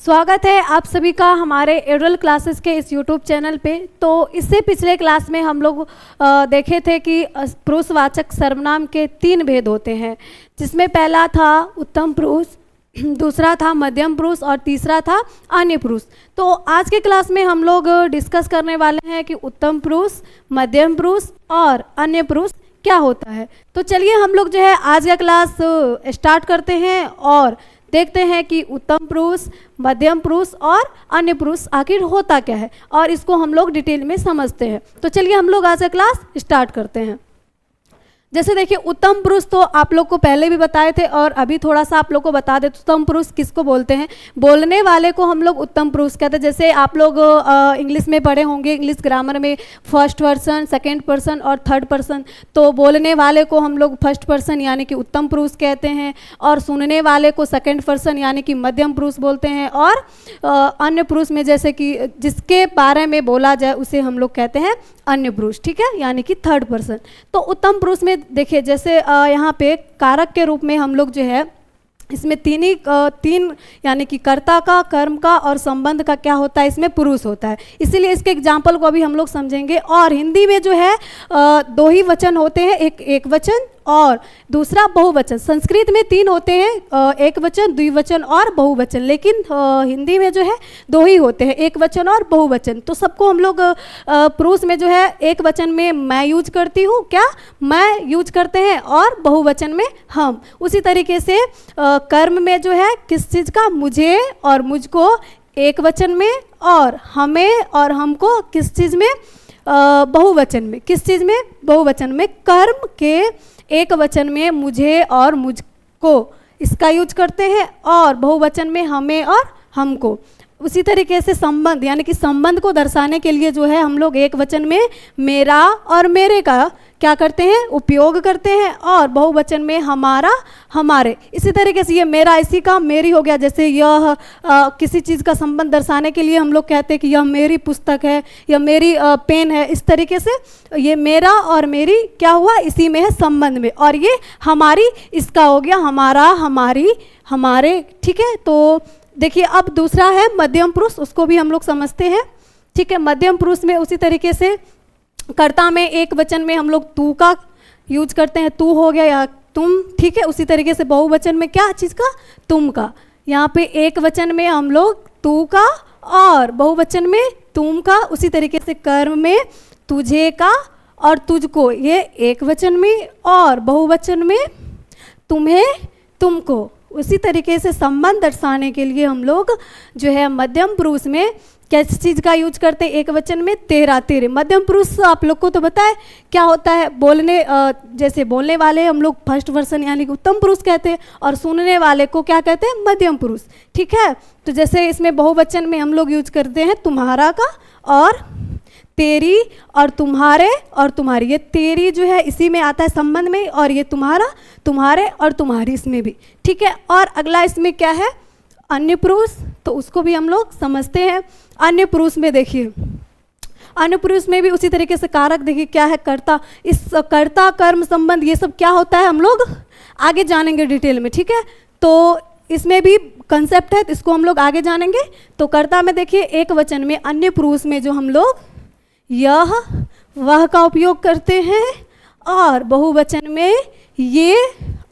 स्वागत है आप सभी का हमारे एडुअल क्लासेस के इस यूट्यूब चैनल पे। तो इससे पिछले क्लास में हम लोग देखे थे कि पुरुषवाचक सर्वनाम के 3 भेद होते हैं, जिसमें पहला था उत्तम पुरुष, दूसरा था मध्यम पुरुष और तीसरा था अन्य पुरुष। तो आज के क्लास में हम लोग डिस्कस करने वाले हैं कि उत्तम पुरुष, मध्यम पुरुष और अन्य पुरुष क्या होता है। तो चलिए हम लोग जो है आज का क्लास स्टार्ट करते हैं और देखते हैं कि उत्तम पुरुष, मध्यम पुरुष और अन्य पुरुष आखिर होता क्या है, और इसको हम लोग डिटेल में समझते हैं। तो चलिए हम लोग आज का क्लास स्टार्ट करते हैं। जैसे देखिए, उत्तम पुरुष तो आप लोग को पहले भी बताए थे और अभी थोड़ा सा आप लोग को बता दें। उत्तम पुरुष किसको बोलते हैं? बोलने वाले को हम लोग उत्तम पुरुष कहते हैं। जैसे आप लोग इंग्लिश में पढ़े होंगे, इंग्लिश ग्रामर में फर्स्ट पर्सन, सेकंड पर्सन और थर्ड पर्सन। तो बोलने वाले को हम लोग फर्स्ट पर्सन यानी कि उत्तम पुरुष कहते हैं, और सुनने वाले को सेकंड पर्सन यानी कि मध्यम पुरुष बोलते हैं, और अन्य पुरुष में जैसे कि जिसके बारे में बोला जाए उसे हम लोग कहते हैं अन्य पुरुष, ठीक है, यानी कि थर्ड पर्सन। तो उत्तम पुरुष में देखिए, जैसे यहाँ पे कारक के रूप में हम लोग जो है इसमें तीन यानी कि कर्ता का, कर्म का और संबंध का क्या होता है, इसमें पुरुष होता है। इसीलिए इसके एग्जाम्पल को अभी हम लोग समझेंगे। और हिंदी में जो है 2 ही वचन होते हैं, एक वचन और दूसरा बहुवचन। संस्कृत में 3 होते हैं, एक वचन, द्विवचन और बहुवचन, लेकिन हिंदी में जो है 2 ही होते हैं, एक वचन और बहुवचन। तो सबको हम लोग पुरुष में जो है एक वचन में मैं यूज करती हूँ, क्या मैं यूज करते हैं, और बहुवचन में हम। उसी तरीके से कर्म में जो है किस चीज़ का, मुझे और मुझको एक वचन में, और हमें और हमको किस चीज़ में, बहुवचन में। किस चीज़ में? बहुवचन में। कर्म के एक वचन में मुझे और मुझको इसका यूज करते हैं, और बहुवचन में हमें और हमको। उसी तरीके से संबंध यानी कि संबंध को दर्शाने के लिए जो है हम लोग एक वचन में मेरा और मेरे का क्या करते हैं, उपयोग करते हैं, और बहुवचन में हमारा, हमारे। इसी तरीके से ये मेरा, इसी का मेरी हो गया। जैसे यह किसी चीज़ का संबंध दर्शाने के लिए हम लोग कहते हैं कि यह मेरी पुस्तक है, यह मेरी पेन है। इस तरीके से ये मेरा और मेरी क्या हुआ, इसी में है, संबंध में। और ये हमारी, इसका हो गया हमारा, हमारी, हमारे, ठीक है। तो देखिए, अब दूसरा है मध्यम पुरुष, उसको भी हम लोग समझते हैं, ठीक है। मध्यम पुरुष में उसी तरीके से कर्ता में एक वचन में हम लोग तू का यूज करते हैं, तू हो गया या तुम, ठीक है। उसी तरीके से बहुवचन में क्या चीज़ का, तुम का। यहाँ पे एक वचन में हम लोग तू का और बहुवचन में तुम का। उसी तरीके से कर्म में तुझे का और तुझको, ये एक वचन में, और बहुवचन में तुम्हें, तुमको। उसी तरीके से संबंध दर्शाने के लिए हम लोग जो है मध्यम पुरुष में किस चीज़ का यूज करते हैं, एक वचन में तेरा, तेरे। मध्यम पुरुष आप लोग को तो पता है क्या होता है। जैसे बोलने वाले हम लोग फर्स्ट पर्सन यानी कि उत्तम पुरुष कहते हैं, और सुनने वाले को क्या कहते हैं, मध्यम पुरुष, ठीक है। तो जैसे इसमें बहुवचन में हम लोग यूज करते हैं तुम्हारा का, और तेरी और तुम्हारे और तुम्हारी। ये तेरी जो है इसी में आता है संबंध में, और ये तुम्हारा, तुम्हारे और तुम्हारी इसमें भी, ठीक है। और अगला इसमें क्या है, अन्य पुरुष। तो उसको भी हम लोग समझते हैं। अन्य पुरुष में देखिए, अन्य पुरुष में भी उसी तरीके से कारक देखिए क्या है, कर्ता। इस कर्ता, कर्म, संबंध, ये सब क्या होता है हम लोग आगे जानेंगे डिटेल में, ठीक है। तो इसमें भी कंसेप्ट है, तो इसको हम लोग आगे जानेंगे। तो कर्ता में देखिए एक वचन में, अन्य पुरुष में जो हम लोग यह, वह का उपयोग करते हैं, और बहुवचन में ये,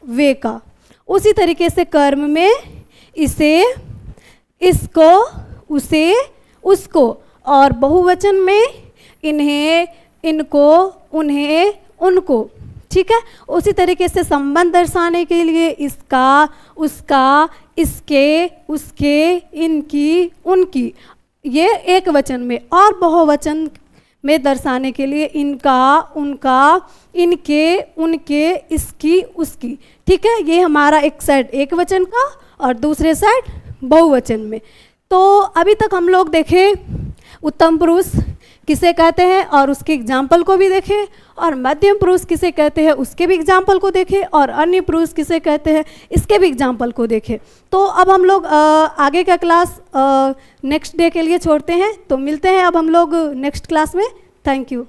वे का। उसी तरीके से कर्म में इसे, इसको, उसे, उसको, और बहुवचन में इन्हें, इनको, उन्हें, उनको, ठीक है। उसी तरीके से संबंध दर्शाने के लिए इसका, उसका, इसके, उसके, इनकी, उनकी, ये एक वचन में। और बहुवचन में दर्शाने के लिए इनका, उनका, इनके, उनके, इसकी, उसकी, ठीक है। ये हमारा एक साइड एक वचन का और दूसरे साइड बहुवचन में। तो अभी तक हम लोग देखे उत्तम पुरुष किसे कहते हैं और उसके एग्जाम्पल को भी देखे, और मध्यम पुरुष किसे कहते हैं उसके भी एग्जाम्पल को देखे, और अन्य पुरुष किसे कहते हैं इसके भी एग्जाम्पल को देखे। तो अब हम लोग आगे का क्लास नेक्स्ट डे के लिए छोड़ते हैं। तो मिलते हैं अब हम लोग नेक्स्ट क्लास में। Thank you.